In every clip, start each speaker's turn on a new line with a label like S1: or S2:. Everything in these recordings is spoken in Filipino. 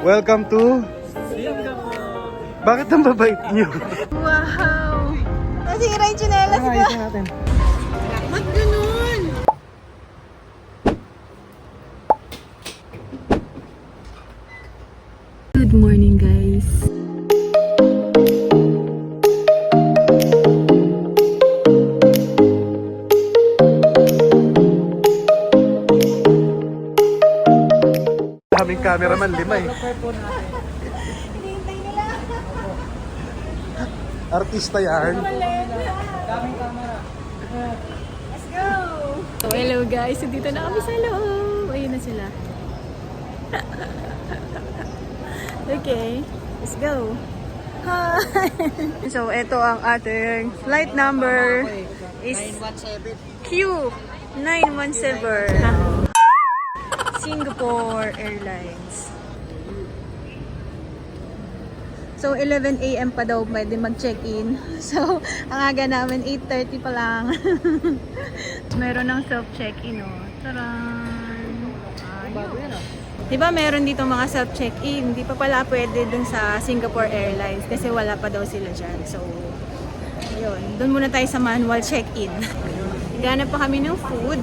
S1: Welcome to
S2: Singapore!
S1: Bakit ang babait niyo?
S3: Wow! Nasira yung tsinelas ko.
S1: natin.
S3: Ba't ganun? Good morning, guys.
S1: Kaming cameraman, 5 eh.
S3: Hinihintay nila.
S1: Artista yan.
S3: Let's go! So, hello guys. Dito na kami sa loob. Ayun na sila. Okay. Let's go. Hi! So, ito ang ating flight number is Q917. Singapore Airlines. So, 11 a.m. pa daw pwede mag-check-in. So, ang aga namin, 8:30 pa lang. Meron ng self-check-in, oh. Taran! Diba meron dito mga self-check-in? Hindi pa pala pwede dun sa Singapore Airlines kasi wala pa daw sila dyan. So, ayun. Dun muna tayo sa manual check-in. Ganap pa kami ng food.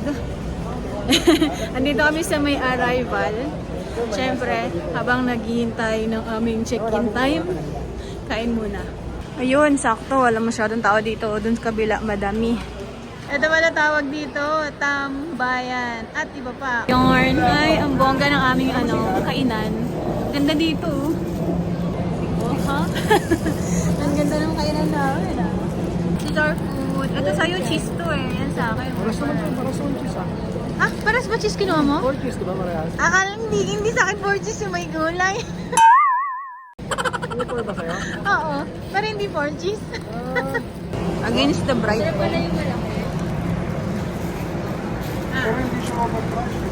S3: Andito kami sa may arrival. Siyempre, habang naghihintay ng aming check-in time, kain muna. Ayun, sakto. Wala masyadong tao dito. Doon sa kabila, madami. Ito pala tawag dito, tambayan. At iba pa. Yarn. Ay, ang bongga ng aming kainan. Ganda dito. Oh, ha? Ang ganda ng kainan namin. These are food. Ito sa'yo, cheese to eh. Yan sa akin.
S1: Paras naman cheese ah.
S3: Ah, paras ba cheese kinuha mo?
S1: 4 cheese, diba Marias?
S3: Akala hindi sa akin 4 cheese yung may gulay.
S1: Ano 4 ba sa'yo?
S3: Oo, pero hindi 4 cheese. Against the bright. Pero pala yung malaki.
S1: Pero hindi siya overprice.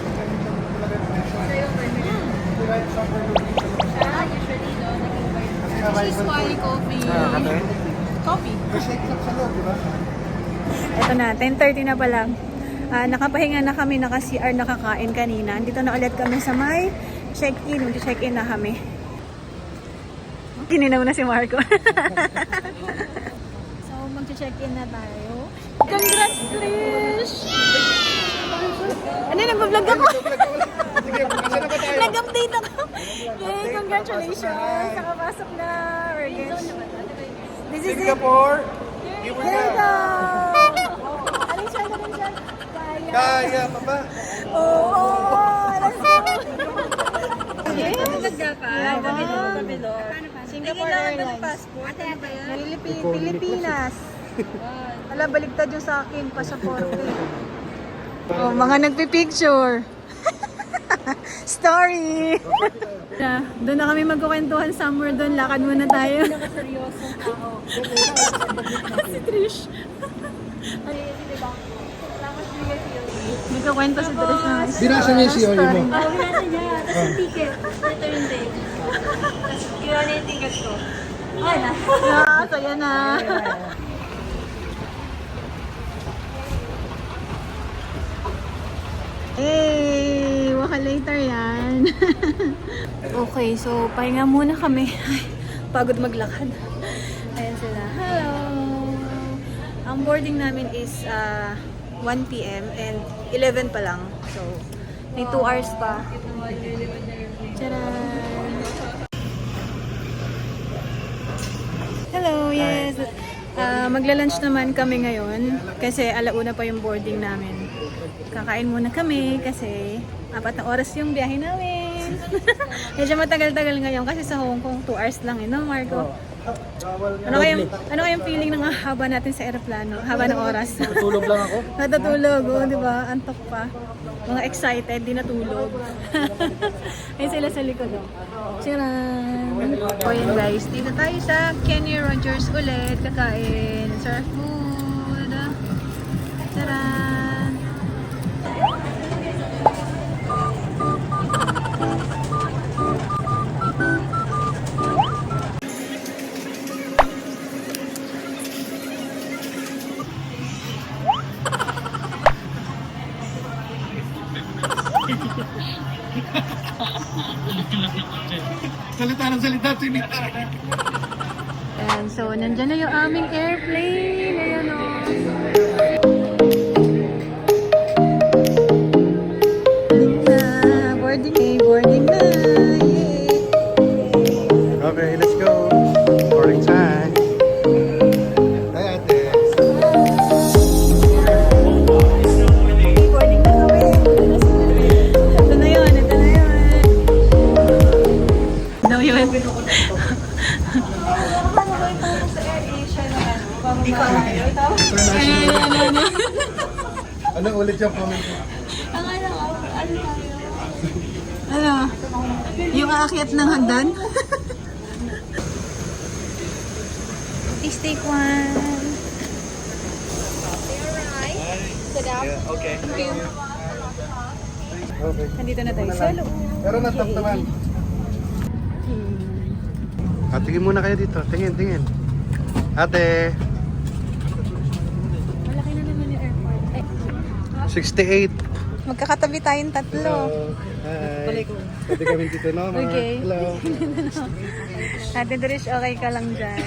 S3: Cheese wali coffee.
S1: Kape?
S3: Coffee.
S1: Kasi iklap sa loob, diba?
S3: Ito na, 10:30 na pala. Nakapahinga na kami, naka-CR, nakakain kanina. Dito na ulit kami sa may check-in. Mag-check-in na kami. Kininaw na si Marco. So, mag-check-in na tayo. Congrats, Trish! Ano, nag-vlog ako?
S1: Sige, kasi na ba tayo?
S3: Nag-update ako. Yay, congratulations! Nakapasok na. This is it.
S1: Singapore! Here we
S3: There you
S1: go!
S3: go! Aling siya, aling siya.
S1: Kaya pa ba?
S3: Oo! Let's go! Yes! Singapore Airlines. Pilipinas. Ala, baligtad yung sa akin, pasaporte. Oh, mga nagpipicture. Story! Doon na kami magkukwentuhan somewhere doon. Lakad muna tayo. Si Trish. Nagkakwento si Trish na.
S1: Binasa niya yung COE mo.
S4: Binasa niya. Tapos ticket. Return date. Tapos kinuha niya yung ticket ko. Okay na.
S3: Saya na. Hey, waka later yan. Okay, so pahinga muna kami. Ay, pagod maglakad. Ayan sila. Hello! Ang boarding namin is 1 p.m. and 11 pa lang. So, may 2 hours pa. Tcharan! Hello, yes. Magla-lunch naman kami ngayon kasi alauna pa yung boarding namin. Kakain muna kami kasi 4 na oras yung biyahe namin. Medyo matagal-tagal ngayon kasi sa Hong Kong 2 hours lang no, Marco? Ano kayang feeling ng haba natin sa eroplano? Haba ng oras.
S1: Tutulog lang ako.
S3: Natutulog, di ba? Antok pa. Mga excited, di natulog. Ayun sila sa likod, oh. Tcharan! O yun guys, dito tayo sa Kenny Rogers ulit. Kakain. Surf food. Tcharan!
S2: Laki-laki ko.
S1: Salita ng salita, Timmy.
S3: And so, nandyan na yung aming airplane. Ayan o. Boarding na. Yay!
S1: Okay, let's go. Boarding time. Hi, ate.
S3: Boarding na kami. Ito na yun. Daw yun.
S1: Ano ulit yung comment mo?
S3: Ano? Yung aakyat ng hagdan? Please take one.
S1: Yeah, okay. Okay.
S3: Nandito na tayo sa loob.
S1: Pero natap naman. Tingin muna kayo dito. Tingin. Ate.
S3: Malaki na naman yung airport. Ay,
S1: 68.
S3: magkakatabi tayong tatlo.
S1: Hi. Pwede kami dito, no?
S3: Okay.
S1: Hello.
S3: Ate Dorish, okay ka lang dyan.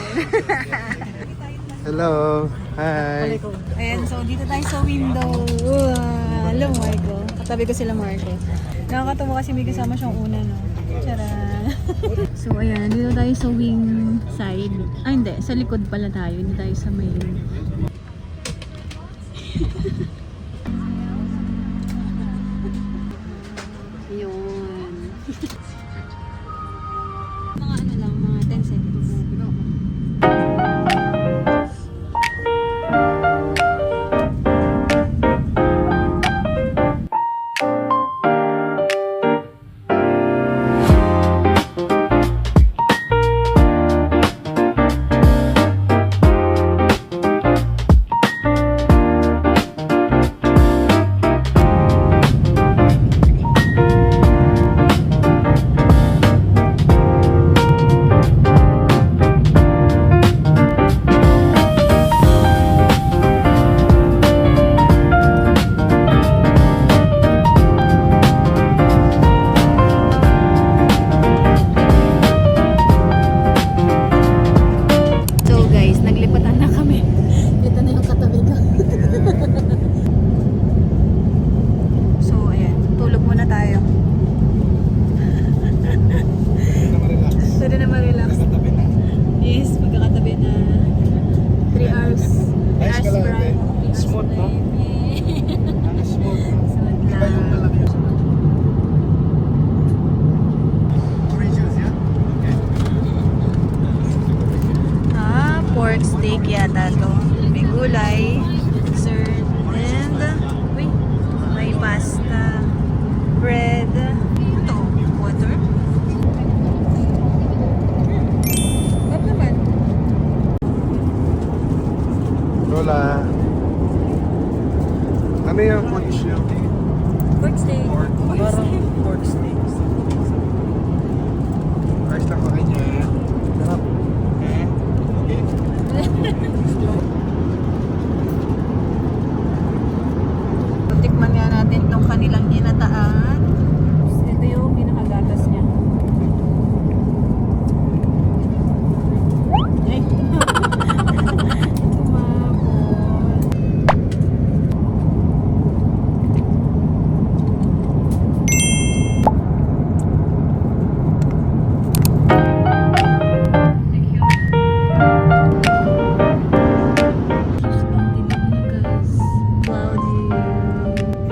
S1: Hello. Hi.
S3: Ayan, so dito tayo sa window. Hello, Marco. Katabi ko sila, Marco. Nakakatawa kasi may kasama siyang una, no? Charan. So, ayan, dito tayo sa wing side. Ah, hindi. Sa likod pala tayo. Hindi tayo sa main. Yun. Mga ano lang, mga 10 seconds. So guys, naglipatan na kami. Dito na yung katabi ko. So ayan, tulog muna tayo. Pwede na ma-relax. Yes, magkakatabi na. 3 hours. 3
S1: Nice
S3: hours
S1: ka lang,
S3: drive.
S1: eh.
S3: 3 hours
S1: Smooth, no?
S3: drive. Yeah.
S1: Ang smooth.
S3: Smooth
S1: Iba yung
S3: lang.
S1: malaki. Orange juice, yeah? Okay.
S3: Pork steak yata to. May gulay, dessert, and wait, may pasta, bread, ito, water. What naman?
S1: Lola. Ano yung food niyo?
S3: Pork steak.
S2: Parang pork steaks.
S1: Rice lang pa kanya. Sarap. Okay.
S3: Tikman nga natin tong kanilang ginataan. Ito yung pinakagatas niya. Ay! Tumapon. Cloudy.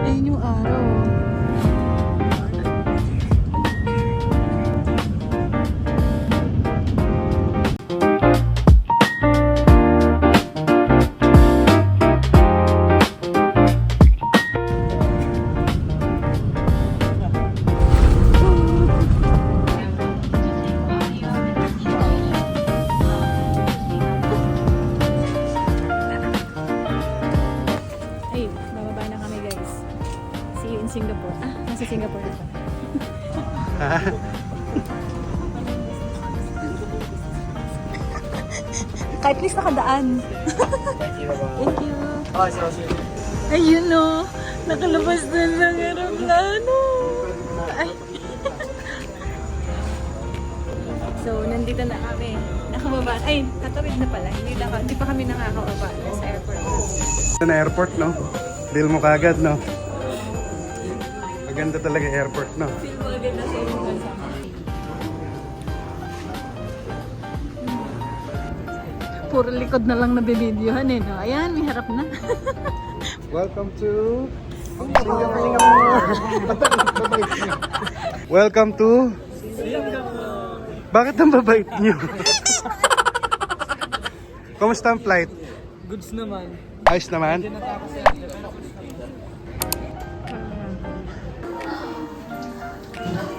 S3: Ayun yung araw. Ay, bababa na kami guys. See you in Singapore. Ah, nasa Singapore na pa. Kahit least nakadaan. Thank you. Ayun no, nakalabas na ng aeroplano. Ay. So, nandito na kami. Nakababa. Ay, katawid na pala. Hindi pa kami nakakababa sa airport.
S1: Ito na airport, no? Feel mo kagad, no? Maganda talaga airport, no?
S3: Feel mo agad na sa yung bansa. Puro likod na lang nabibidyohan eh, no? Ayan, may harap na.
S1: Welcome to Singapore. Welcome to Singapore. Bakit ang babait niyo? Kumusta ang flight?
S2: Goods naman.
S1: Ayos naman?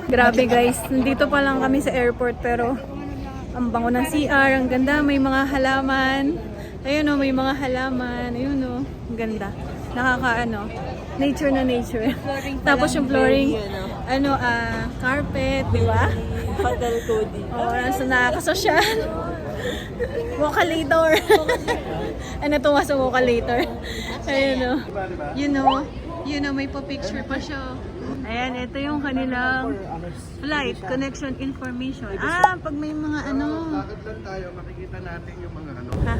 S3: Grabe guys, nandito pa lang kami sa airport pero ang bango ng CR, ang ganda, may mga halaman. Ayun o, may mga halaman. Ayun o, ang ganda. Nakakaano, nature na nature. Tapos yung flooring, carpet, di ba?
S4: Hotel Cody.
S3: Oo, nasa nakakasosyal. Vocalator. Ano tuwa sa vocalator? Ayun o. You know, may pa-picture pa siya. Ayan, ito yung kanilang flight connection information. Pag may mga
S1: Lakad lang tayo, makikita natin yung mga
S3: Ha?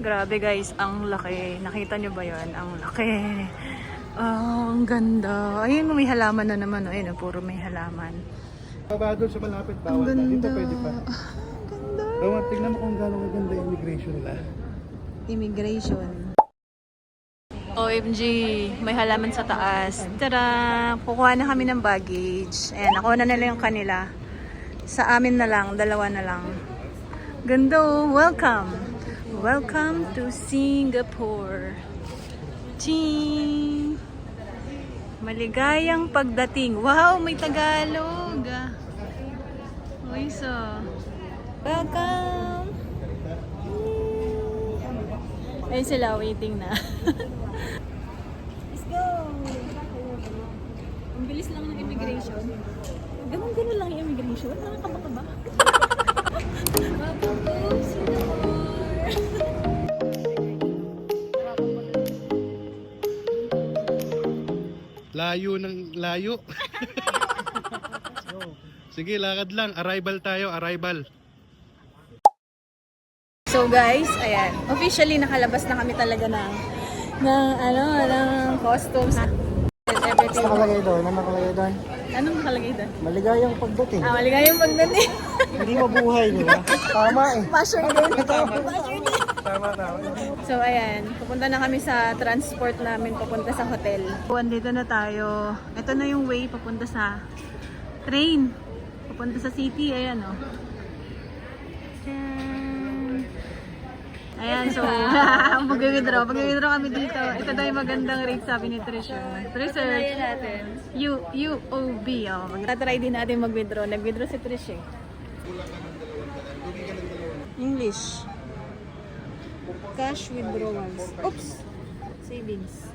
S3: Grabe guys, ang laki. Nakita nyo ba yun? Ang laki. Ang ganda. Ayun, may halaman na naman. Ayun, puro may halaman.
S1: Baba doon sa malapit,
S3: Ang
S1: bawal na. Dito
S3: ganda.
S1: pwede pa.
S3: Ganda.
S1: Roman, tingnan mo kung gano'ng maganda yung immigration nila.
S3: Immigration. OMG, may halaman sa taas. Tara! Kukuha na kami ng baggage. Ayan, nakuha na nila yung kanila. Sa amin na lang, dalawa na lang. Ganda oh. Welcome! Welcome to Singapore. Ching! Maligayang pagdating. Wow, may Tagalog! Uy, so. Welcome! Ayun sila, waiting na. Let's go! Ang bilis lang ng immigration. Ganun lang yung immigration. Nakakabaka ba? Welcome to Singapore!
S1: Layo ng layo. Sige, lakad lang. Arrival tayo, arrival.
S3: So guys, ayan. Officially nakalabas na kami talaga ng costumes. Everything.
S2: Nakalagay doon? Ano nakalagay doon?
S3: Anong nakalagay doon?
S2: Maligayang pagdating.
S3: Maligayang pagdating.
S2: Hindi mabuhay, di ba? Tama eh.
S3: Basher din. Basher din.
S1: Tama.
S3: So ayan, pupunta na kami sa transport namin papunta sa hotel. Andito na tayo. Ito na yung way papunta sa train. Papunta sa city, ayan oh. Ayan, so mag-withdraw kami dito. Ito daw yung magandang rate sabi ni Trisha. Trisha, UOB. Oh. Mag-try din natin mag-withdraw. Nag-withdraw si Trisha. English. Cash withdrawals. Oops! Savings.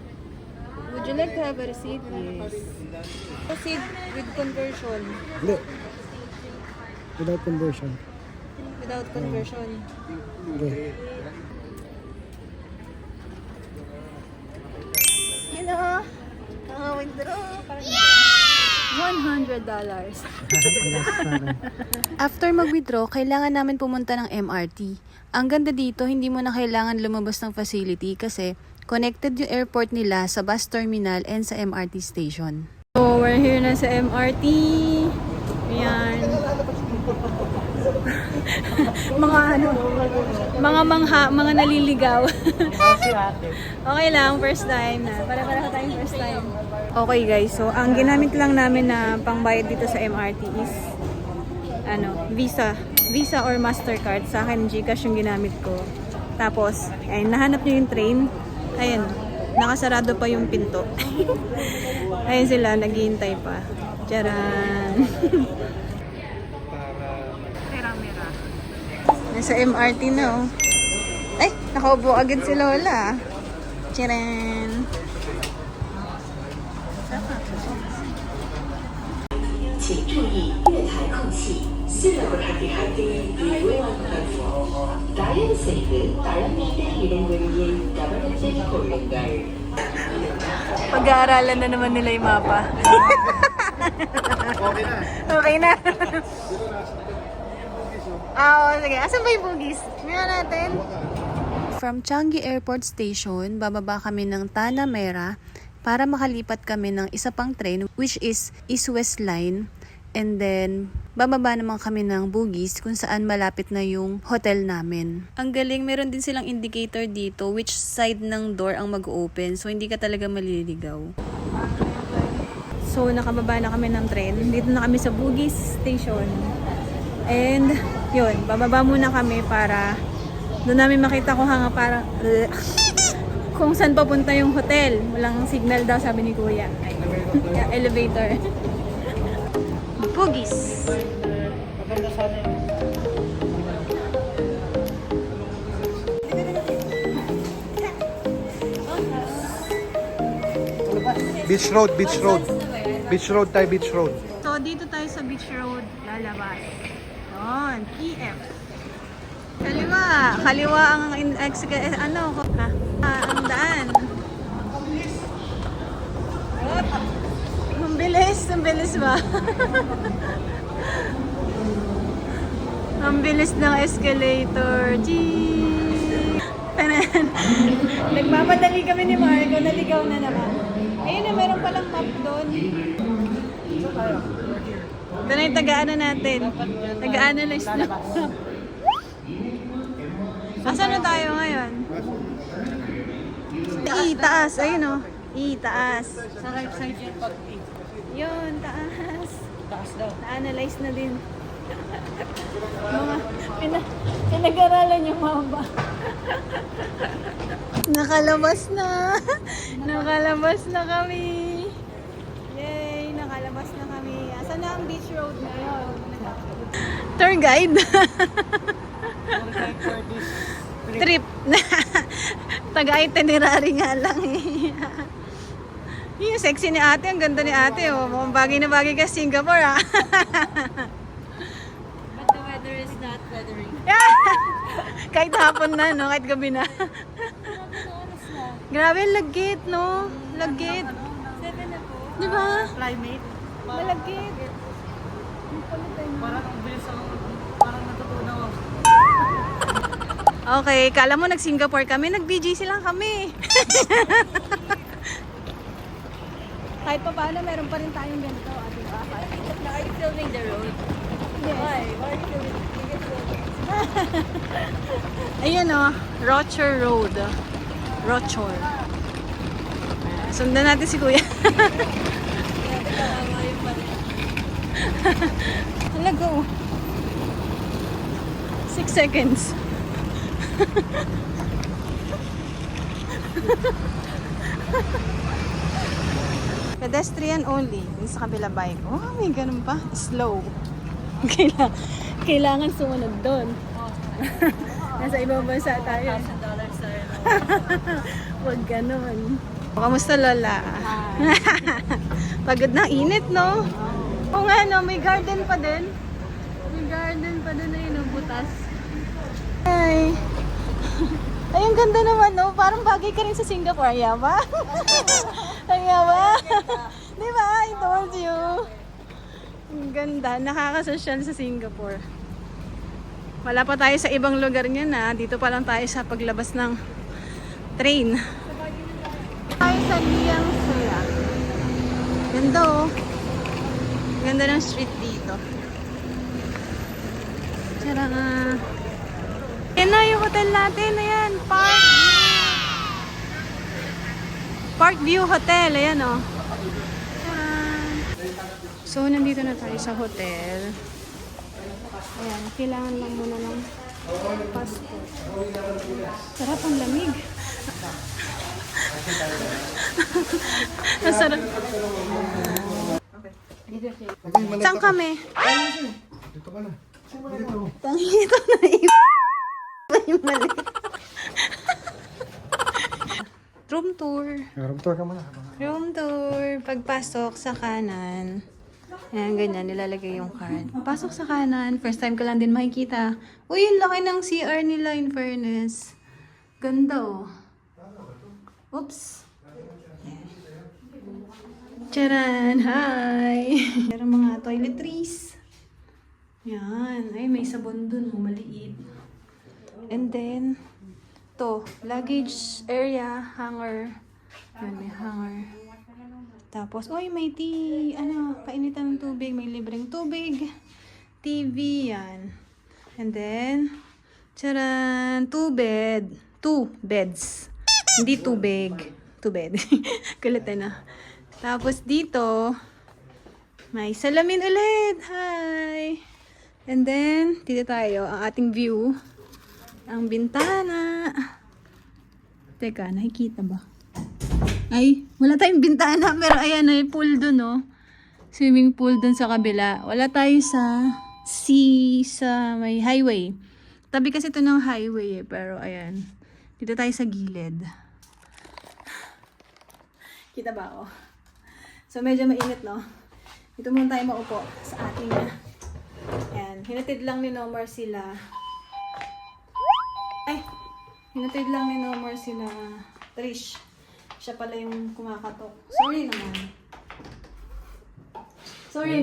S3: Would you like to have a receipt? Yes. Proceed with conversion.
S2: Hindi. Without conversion.
S3: Without conversion.
S2: Hindi.
S3: You know, withdraw. $100.
S5: After mag-withdraw, kailangan namin pumunta ng MRT. Ang ganda dito, hindi mo na kailangan lumabas ng facility kasi connected yung airport nila sa bus terminal and sa MRT station.
S3: So, we're here na sa MRT. Ayan. mga naliligaw. Okay lang, first time na. Para tayong first time. Okay guys, so ang ginamit lang namin na pangbayad dito sa MRT is Visa or Mastercard. Sa akin, GCash yung ginamit ko. Tapos, ayun, nahanap nyo yung train. Ayun, nakasarado pa yung pinto. Ayun sila, naghihintay pa. Charan! Nasa MRT na oh. Ay, nakaupo agad si Lola. Charan!
S6: 请注意月台空隙。Sila berhati-hati di ruang platform. Dayan Seibu, dalam meeting ilang ganyan, dapat Pag-aaralan na naman nila yung mapa.
S1: Okay na.
S3: Okay na. Oo, sige. Asan ba yung bugis? Tingnan natin.
S5: From Changi Airport Station, bababa kami ng Tanah Merah para makalipat kami ng isa pang train which is East-West Line. And then, bababa naman kami ng Bugis kung saan malapit na yung hotel namin. Ang galing, meron din silang indicator dito which side ng door ang mag-open. So, hindi ka talaga maliligaw.
S3: So, nakababa na kami ng train. Dito na kami sa Bugis Station. And, yun, bababa muna kami para doon namin makita kung kung saan papunta yung hotel. Walang signal daw, sabi ni Kuya. Elevator. Bugis.
S2: Maganda sana yun.
S1: Beach Road, Beach Road. Beach Road tayo, Beach Road.
S3: So, dito tayo sa Beach Road lalabas. Yun, EF. Kaliwa. Kaliwa ang ang daan. Ang bilis ba? Ang bilis ng escalator. Gee! Tanan. Nagmamadali kami ni Marco, naligaw na naman. Ayun na, meron palang map doon. Doon na yung taga-ano natin. Taga-analyze na. Asan na tayo ngayon? Taas. Ayun o. Taas.
S2: Sa right side yung pag-eat.
S3: Yun, taas.
S2: Taas daw.
S3: Na-analyze na din. Mga pinag-aralan yung mama. Nakalabas na. Nakalabas na kami. Yay, nakalabas na kami. Asan na ang beach road ngayon? Tour guide.
S2: For this
S3: Trip. Taga-itinerary nga lang eh. Yung sexy ni ate, ang ganda ni ate. Oh. Mukhang bagay na bagay ka sa Singapore ah.
S4: But the weather is not weathering.
S3: Kahit hapon na, no? Kahit gabi na. Grabe, lagkit, no? Lagkit.
S4: 7 na po.
S3: Di ba?
S2: climate.
S3: Malagkit.
S2: Parang ang bilis ako. Parang natutunan ako.
S3: Okay, kala mo nag-Singapore kami, nag-BGC lang kami. Kahit pa paano, meron pa rin tayong ganito. Di ba?
S4: Are you filming the road? Why? Why are you filming?
S3: Ayun o, Rochor Road. Rochor. Sundan natin si Kuya. Hala, go. 6 seconds. Pedestrian only. Yung sa kabila bike. Oh, may ganun pa. Slow. Kailangan sumunod doon. Nasa ibang bansa tayo.
S4: $1,000 tayo.
S3: Huwag ganun. Kamusta, Lola? Pagod na, init, no? Oo nga, no? May garden pa din. May garden pa din na yun, no? Butas. Ay. Ay, ang ganda naman, no? Parang bagay ka rin sa Singapore. Ayaw ba? Ayaw ba? Di ba? I told you. Ang ganda. Nakakasosyal sa Singapore. Wala pa tayo sa ibang lugar niya na. Dito pa lang tayo sa paglabas ng train. Tayo sa Liang Sula. Ganda, oh. Ganda ng street dito. Tara nga. Yan na yung hotel natin. Ayan, Parkview Hotel. Ayan, oh. Tara. So, nandito na tayo sa hotel. Ayan, kailangan lang muna ng passport. Sarap ang lamig. Masarap. Saan kami?
S1: Dito ka na.
S3: Tangito na yung mali. Room tour.
S1: Room tour ka muna.
S3: Room tour. Pagpasok sa kanan. Ayan, ganyan. Nilalagay yung card. Pasok sa kanan. First time ko lang din makikita. Uy, yung laki ng CR nila in fairness. Ganda, oh. Oops. Charan! Hi! Meron mga toiletries. Yan. Ay, may sabon dun. Maliit. And then, to luggage area, hanger. Yan, may hanger. Tapos, oy, may kainitan ng tubig. May libreng tubig. TV, yan. And then, charan! 2 beds. Hindi tubig. 2 bed. Kulitan na. Tapos dito, may salamin ulit. Hi! And then, dito tayo, ang ating view. Ang bintana. Teka, nakikita ba? Ay, wala tayong bintana. Pero ayan, may pool dun, no? Swimming pool dun sa kabila. Wala tayo sa may highway. Tabi kasi ito ng highway eh. Pero ayan, dito tayo sa gilid. Kita ba ako? So, medyo mainit, no? Dito muna tayo maupo sa ating, ayan, hinatid lang ni Nomar sila. Hinatid lang ni Nomar sila Trish. Siya pala yung kumakatok. Sorry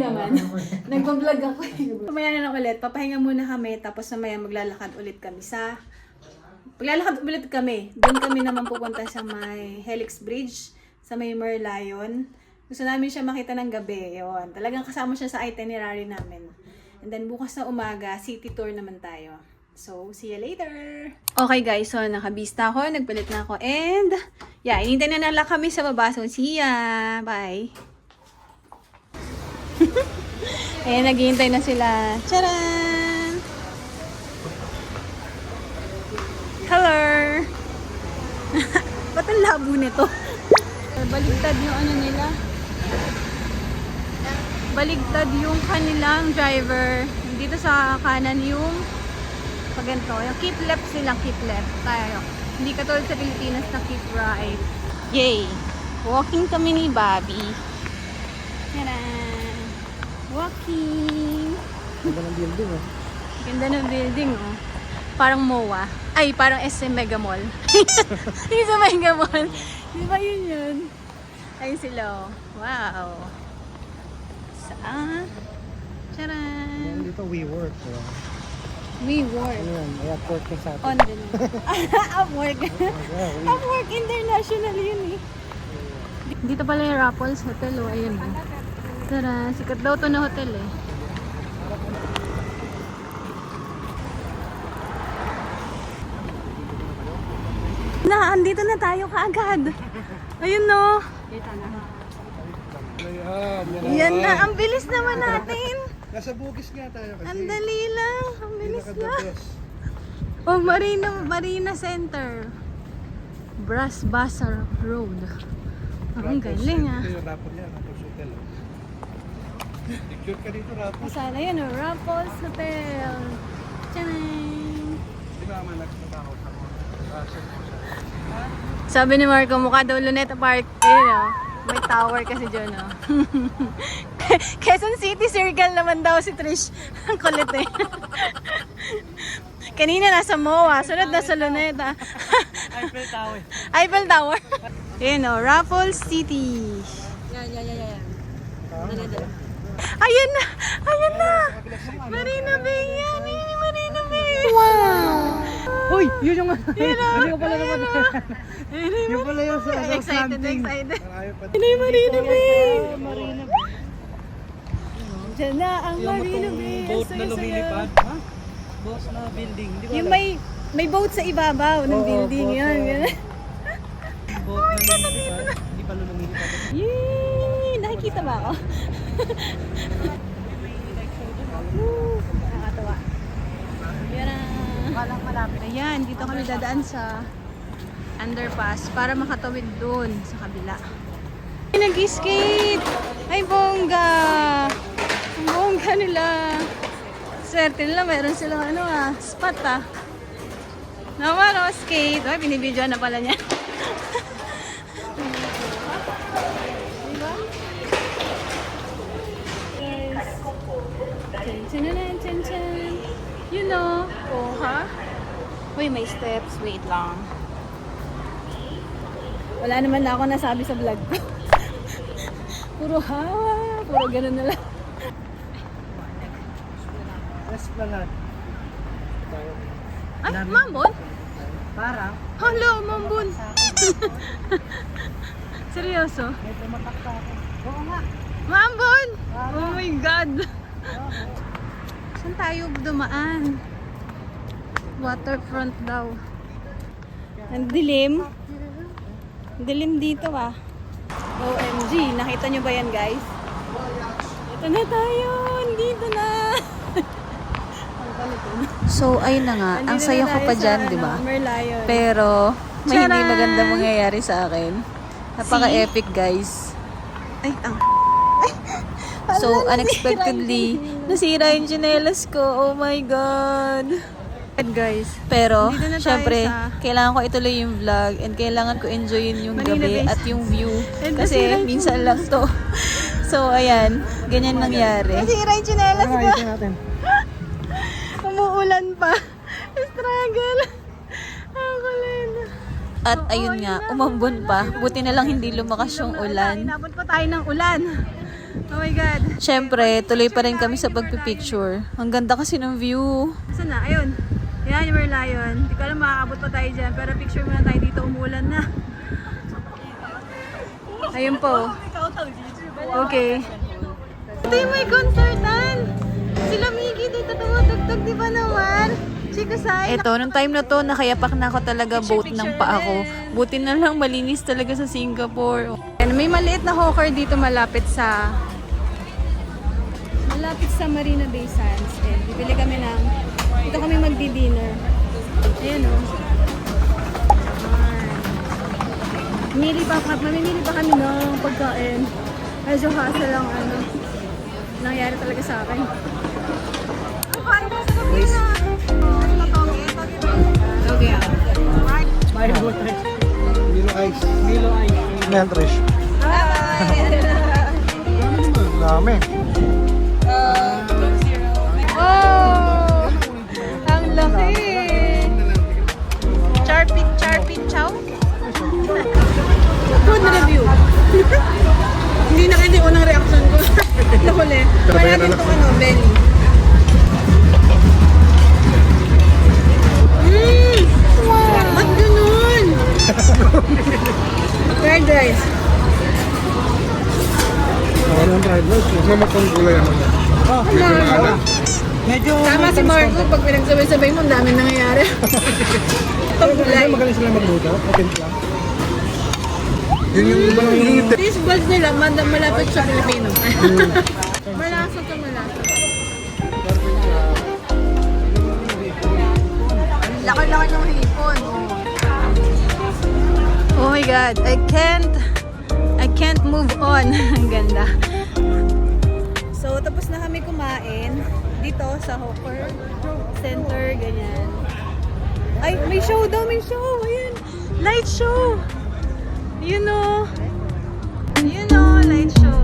S3: naman. Nagpa-vlog ako. Mamaya na lang ulit. Papahinga muna kami. Tapos mamaya maglalakad ulit kami Doon kami naman pupunta sa may Helix Bridge. Sa may Merlion. Gusto namin siya makita ng gabi. Yun. Talagang kasama siya sa itinerary namin. And then bukas na umaga, city tour naman tayo. So, see you later! Okay guys, so nakabista ako, nagpalit na ako. And, yeah, inintay na lang kami sa baba. So, see ya! Bye! Ayan, naghihintay na sila. Charan! Hello! Ba't ang labo nito? Baligtad yung ano nila. Baligtad yung kanilang driver. Dito sa kanan yung paganto. Yung keep left silang keep left. Tayo. Hindi katulad sa Pilipinas na keep right. Yay! Walking kami ni Bobby. Taran! Walking!
S1: Ganda ng building, oh.
S3: Ganda ng building, oh. Parang MOA. Ay, parang SM Mega Mall. Yung sa Mega Mall. Di ba yun? Ayun sila, oh. Wow. Saan? Charan!
S1: Dito WeWork.
S3: WeWork.
S1: Ayan, airport na sa
S3: On din. Upwork. Upwork International yun eh. Dito pala yung Raffles Hotel, oh. Ayun, oh. Tara, sikat daw to na hotel eh. Andito na tayo kaagad. Ayun, no. Yan na. Ang bilis naman natin.
S1: Nasa Bugis nga tayo kasi.
S3: Ang dali lang. Ang bilis lang. Oh, Marina Center. Brass Bazaar Road. Ang galing ah.
S1: Ito yung Raffles niya. Raffles Hotel. Picture ka dito, Raffles.
S3: Sana yun, oh. Raffles Hotel. Tcharing!
S1: Di ba malagtrabaho sa mga
S3: Sabi ni Marco, mukha daw Luneta Park. Ayun, oh. May tower kasi dyan, oh. Quezon City Circle naman daw si Trish. Ang kulit eh. Kanina nasa MOA, sunod na sa Luneta.
S2: Eiffel Tower.
S3: Eiffel Tower. Ayun, oh. Raffles City.
S2: Yan.
S3: Ayun na! Ayun na! Marina Bay yan! Yun yung Marina Bay! Wow!
S2: Uy, yun yung
S3: Yun o!
S2: Hindi ko pala naman.
S1: Yung pala yung sa
S3: Excited.
S1: Marami pa.
S3: Yun yung Marina Bay!
S2: Marina.
S3: Diyan na ang Marina Bay!
S2: Boat na
S3: Saya-saya.
S2: lumilipad. Ha? Boat na building. Di ba
S3: Yung
S2: alam?
S3: may boat sa ibabaw ng building yun. Ganun.
S2: Boat na lumilipad. Hindi pa lumilipad.
S3: Yay! Nakikita ba ako? Nakakatawa. Yan na.
S2: Walang malapit.
S3: Ayan, dito kami dadaan sa underpass para makatawid doon sa kabila. Nag-skate! Ay, bongga! Ang bongga nila. Swerte nila, meron silang spot Naman, skate. Ay, binibidyo na pala niya. Diba? Chan-chan-chan-chan. You know. Oh, ha? Uy, may steps. Wait lang. Wala naman na ako nasabi sa vlog ko. Puro hawa, puro ganun na lang.
S2: Esplanade.
S3: Ay, mambon?
S2: Para.
S3: Hello, mambon. Seryoso?
S2: May tumatakta ako. Oo nga.
S3: Mambon! Oh my God! Saan tayo dumaan? Waterfront daw. Ang dilim. Ang dilim dito ah. OMG, nakita nyo ba yan guys? Ito na tayo! Dito na!
S5: So, ayun na nga. Ang saya ko pa dyan, di ba? Pero, may hindi
S3: Charan!
S5: maganda mangyayari sa akin. Napaka-epic, guys.
S3: Ay, ang...
S5: So, unexpectedly, nasira yung tsinelas ko. Oh my God.
S3: Guys,
S5: Pero,
S3: Dito na tayo
S5: syempre,
S3: sa-
S5: kailangan ko ituloy yung vlog and kailangan ko enjoyin yung
S3: Manila
S5: gabi
S3: Base.
S5: at yung view.
S3: And
S5: Kasi,
S3: nasira yung
S5: minsan lang to. So, ayan. Ganyan nangyari.
S3: nasira yung tsinelas ko.
S2: Ayusin natin.
S3: Umuulan pa. Struggle. Ang kulit.
S5: At ayun nga, umambon pa. Buti na lang hindi lumakas yung ulan.
S3: Inabot pa tayo ng ulan. Oh my God.
S5: Syempre, tuloy pa rin kami sa pagpipicture. Ang ganda kasi ng view.
S3: Saan na? Ayun. Yan yung Merlion. Hindi ko alam makakabot pa tayo dyan. Pero picture muna tayo dito. Umulan na. Ayun po. Okay. Ito yung may concertan. Sila Miggy dito tumutugtog. Di ba naman? Chico Sai.
S5: Eto, nung time na to, nakayapak na ako talaga boat ng paa ko. Buti na lang malinis talaga sa Singapore.
S3: And may maliit na hawker dito malapit sa Marina Bay Sands. And bibili kami ng dito kami magdi-dinner. Ayan o. Mamimili pa kami ng pagkain. Medyo hassle lang nangyari talaga sa akin. Okay.
S2: May butter.
S1: Milo Ice.
S2: Milo Ice.
S1: Meltrish. Dami.
S3: Oh! Ang laki! Charpit chow? Good review. Hindi na kasi unang reaction ko. Nakuli. Kaya natin itong belly. Ba't ganun? Fried rice.
S1: Walang fried rice. Mamatang gulay naman.
S2: Medyo...
S3: Tama si Marco, pag pinagsabay-sabay mo, ang daming nangyayari. Pag-gulay.
S1: Magaling sila magluto. Okay lang. Yun yung iba lang hihintay.
S3: These balls nila, malapit sa Pilipino. Malasa to malasa. Laki-laki ng hipon. Oh my God, I can't move on. Ang ganda. So, tapos na kami kumain dito sa Hawker Center, ganyan. Ay, may show daw, may show. Ayan, light show. You know, light show.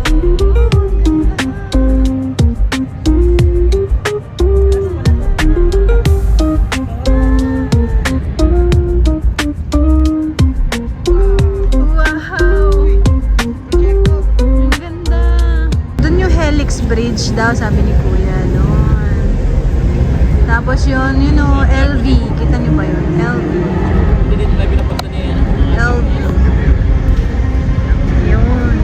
S3: Wow! Ang ganda. Doon yung Helix Bridge daw, sabi ni Kuya. Doon. Tapos yun, LV. Kita niyo ba yun? LV.
S2: Hindi na pinapunta niya yan.
S3: LV. Yun.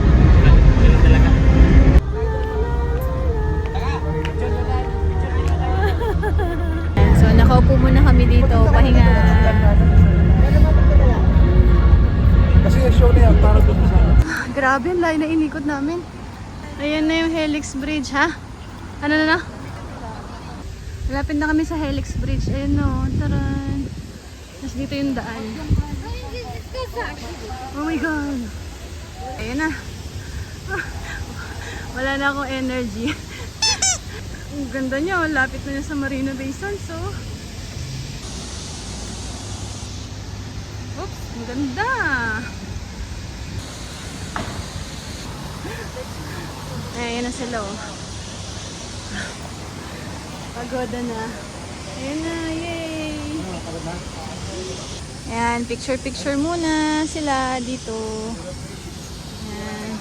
S3: So, nakaupo muna kami dito, pahinga.
S1: Kasi yung show na yan, para doon sa...
S3: Grabe, ang layo na inikot namin. Ayan na yung Helix Bridge, ha? Ano na? Malapit na kami sa Helix Bridge. Ayan no, taran. Tapos dito yung daan. Oh my God. Ayan na. Wala na akong energy. Ang ganda niya, lapit na niya sa Marina Bay Sands, oh. Oops, ang ganda. Ayan na sila, oh. Pagoda na. Ayan na, yay! Ayan, picture-picture muna sila dito. Ayan.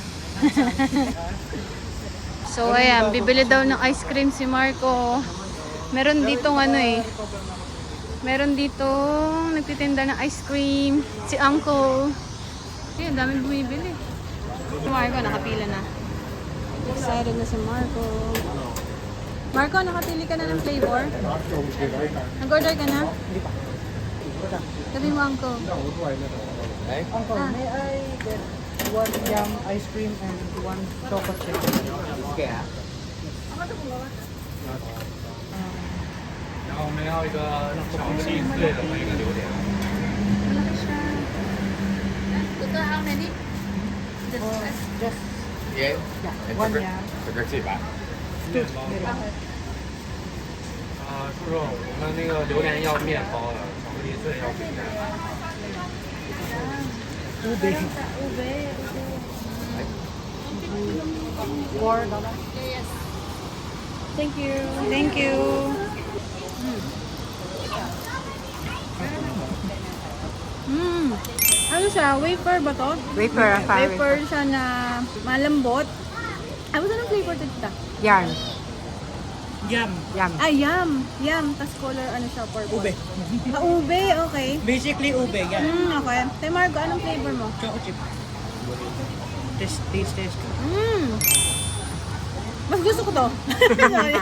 S3: So, ayan, bibili daw ng ice cream si Marco. Meron ditong ano eh. Meron ditong nagtitinda ng ice cream. Si Uncle. Ayan, dami bumibili. Si Marco, nakapila na. Excited na si Marco. Marco, nakapili ka na ng flavor? Nag-order ka na? Sabi mo, Uncle.
S2: Uncle, may I get one yum ice cream and one chocolate chip? Okay.
S7: 然后我们要一个长期之类的和一个榴莲。
S3: Malaki siya. Ito, how many?
S2: Just
S7: 耶，
S2: one yum.
S7: 这个100。面包。叔叔，我们那个榴莲要面包的，巧克力碎要饼干。
S2: Ube. $4.
S3: Thank you. Thank you. Ano siya? Wafer ba to?
S8: Wafer,
S3: Wafer siya na malambot. Ano sa flavor to tita?
S8: Yarn.
S2: Yum.
S8: Yum.
S3: Ah, yum. Yum. Tapos color ano siya? Purple.
S2: Ube.
S3: Ah, ube. Okay.
S2: Basically ube, yeah.
S3: Okay. Tay Margo, anong flavor mo?
S2: Chocolate chip. Taste.
S3: Mas gusto ko to. Sorry.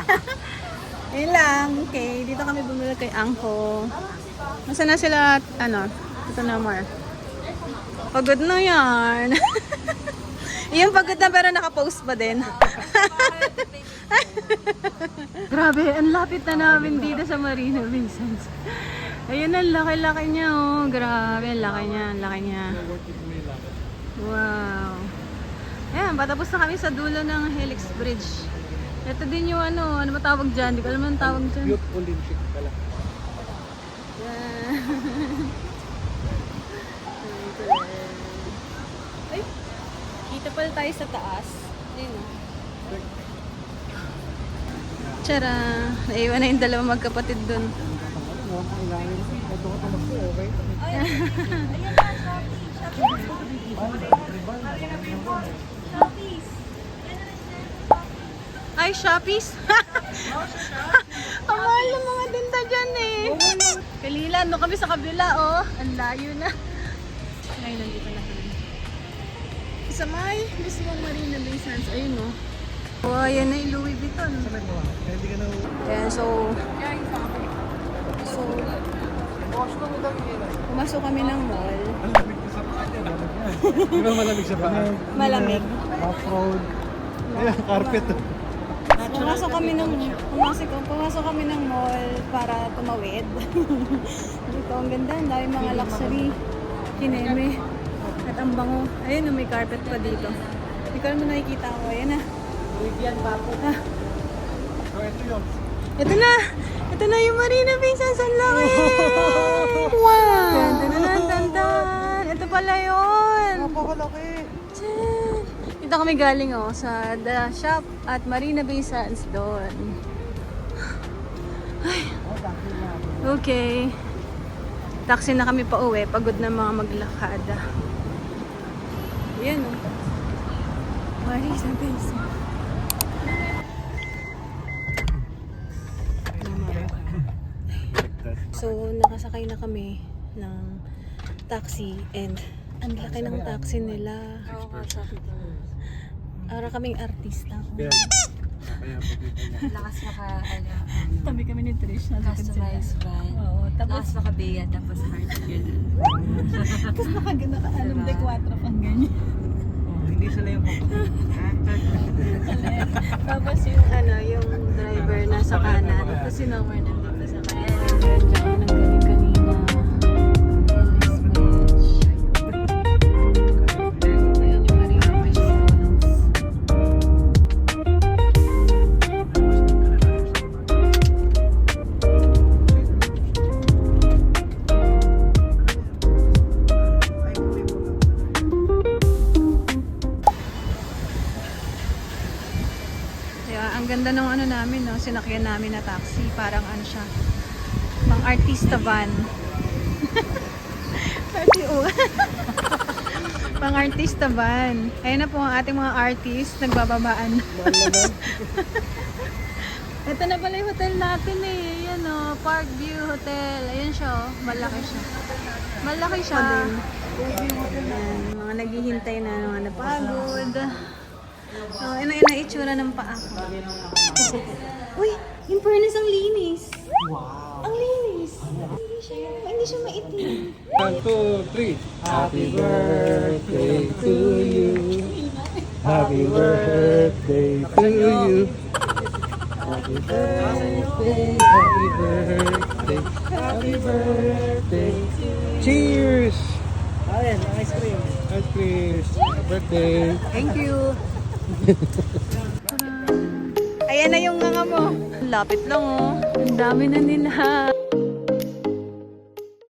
S3: Ayun lang. Okay. Dito kami bumili kay Angko. Nasaan na sila? Ano? Ito na, Mar. Pagod na yan. Yung pagod na pero nakapost pa din. Grabe, ang lapit na namin dito sa Marina Vincent. Ayun, ang laki-laki niya, oh. Grabe, ang laki niya. Wow. Ayan, patapos na kami sa dulo ng Helix Bridge. Ito din yung ano ba tawag dyan? Hindi ko alam ang tawag dyan.
S2: Youth Olympic pala.
S3: Ay, kita pala tayo sa taas. Ayun o. Tara, naiwan na yung dalawang magkapatid dun. Ay, Shoppies! Ang mahal ng mga tinta dyan eh. Kalila, no kami sa kabila oh. Ang layo na. Ngayon, nandito na kami. Sa may mismong Marina Bay Sands. Ayun oh. Oh, ayan na yung Louis Vuitton. Ayan, so pumasok kami ng mall.
S1: Di ba malamig sa paa?
S3: Malamig.
S1: Off-road. Ayan, carpet.
S3: Pumasok kami ng mall para tumawid. Dito, ang ganda. Ang dami mga luxury. Kineme. At ang bango. Ayun, may carpet pa dito. Hindi ko naman nakikita ko. Ayan na.
S2: Vivian Papo.
S1: So, ito yun.
S3: Ito na! Ito na yung Marina Bay Sands. Ang laki! Wow! Tan. Ito pala yun!
S1: Napakalaki.
S3: Tiyan! Dito kami galing oh, sa The Shop at Marina Bay Sands doon. Ay. Okay. Taxi na kami pa uwi. Pagod na mga maglakad. Yan oh. Marina Bay Sands. So, nakasakay na kami ng taxi and ang laki ng taxi nila. Para kaming artista.
S1: Kaya pagkita niya.
S4: Lakas maka,
S3: Tabi kami ni Trish.
S4: customized van.
S3: Oo,
S4: Lakas maka Bea, tapos hard yun.
S3: Tapos naka-alam de 4 pang ganyan.
S2: Hindi sila yung
S3: Tapos yung yung driver nasa kanan. Tapos si Nomar nandito sa kanan. Diyan ang galing kanina. Ayun yung Marina Bay Sands. Ang ganda ng ano namin, no? Sinakyan namin na taxi. Parang ano siya, pang artista van. Pang-artista van. Ayun na po ang ating mga artist. Nagbababaan. Ito na pala yung hotel natin eh. Yan o, Parkview Hotel. Ayun siya o. Malaki siya. Malaki siya. Ayan, mga naghihintay na, mga napagod. So, ina itsura ng paa ko. Uy, in fairness, ang linis. Wow. Ang linis. Hindi siya maitim.
S1: 1, 2, 3. Happy birthday to you. Happy birthday to you. Happy birthday, happy birthday, happy birthday. Cheers!
S2: Ayun, ice cream.
S1: Ice cream. Happy birthday.
S3: Thank you. Ayan na yung nga mo. Lapit lang oh. Ang dami na nila.